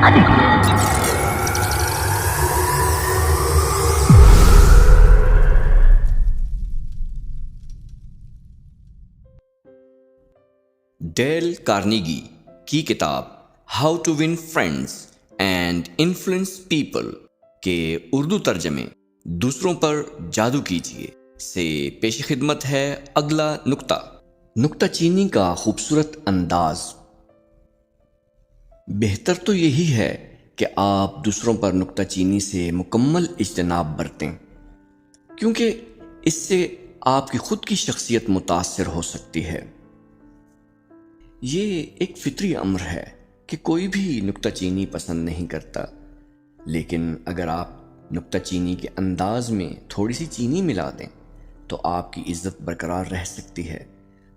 Deal Carnegie کی کتاب how to win friends and influence people کے اردو ترجمے دوسروں پر جادو کیجیے سے پیش خدمت ہے اگلا نکتہ چینی کا خوبصورت انداز۔ بہتر تو یہی ہے کہ آپ دوسروں پر نکتہ چینی سے مکمل اجتناب برتیں، کیونکہ اس سے آپ کی خود کی شخصیت متاثر ہو سکتی ہے۔ یہ ایک فطری امر ہے کہ کوئی بھی نکتہ چینی پسند نہیں کرتا، لیکن اگر آپ نکتہ چینی کے انداز میں تھوڑی سی چینی ملا دیں تو آپ کی عزت برقرار رہ سکتی ہے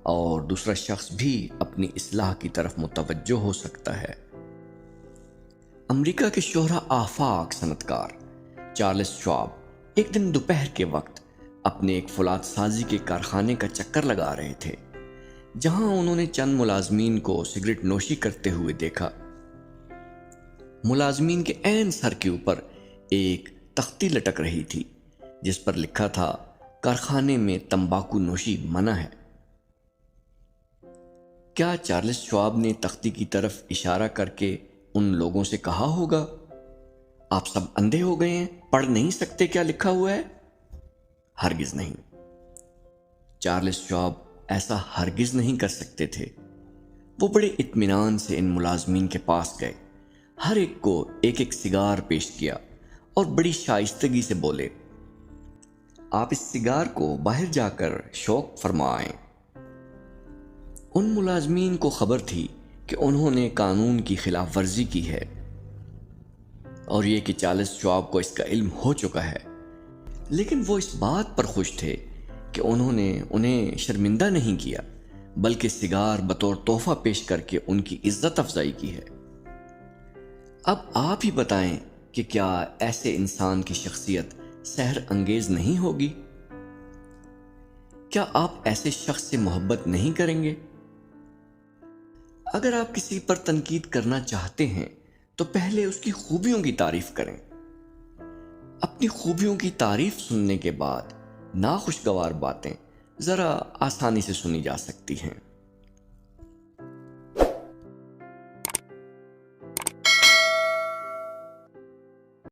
اور دوسرا شخص بھی اپنی اصلاح کی طرف متوجہ ہو سکتا ہے۔ امریکہ کے شہرہ آفاق صنعت کار چارلس شواب ایک دن دوپہر کے وقت اپنے ایک فولاد سازی کے کارخانے کا چکر لگا رہے تھے، جہاں انہوں نے چند ملازمین کو سگریٹ نوشی کرتے ہوئے دیکھا۔ ملازمین کے عین سر کے اوپر ایک تختی لٹک رہی تھی جس پر لکھا تھا کارخانے میں تمباکو نوشی منع ہے۔ کیا چارلس شواب نے تختی کی طرف اشارہ کر کے ان لوگوں سے کہا ہوگا، آپ سب اندھے ہو گئے ہیں، پڑھ نہیں سکتے کیا لکھا ہوا ہے؟ ہرگز نہیں، چارلس شواب ایسا ہرگز نہیں کر سکتے تھے۔ وہ بڑے اطمینان سے ان ملازمین کے پاس گئے، ہر ایک کو ایک ایک سگار پیش کیا اور بڑی شائستگی سے بولے، آپ اس سگار کو باہر جا کر شوق فرمائیں۔ ان ملازمین کو خبر تھی کہ انہوں نے قانون کی خلاف ورزی کی ہے، اور یہ کہ چارلس شواب کو اس کا علم ہو چکا ہے، لیکن وہ اس بات پر خوش تھے کہ انہوں نے انہیں شرمندہ نہیں کیا، بلکہ سگار بطور تحفہ پیش کر کے ان کی عزت افزائی کی ہے۔ اب آپ ہی بتائیں کہ کیا ایسے انسان کی شخصیت سحر انگیز نہیں ہوگی؟ کیا آپ ایسے شخص سے محبت نہیں کریں گے؟ اگر آپ کسی پر تنقید کرنا چاہتے ہیں تو پہلے اس کی خوبیوں کی تعریف کریں۔ اپنی خوبیوں کی تعریف سننے کے بعد ناخوشگوار باتیں ذرا آسانی سے سنی جا سکتی ہیں۔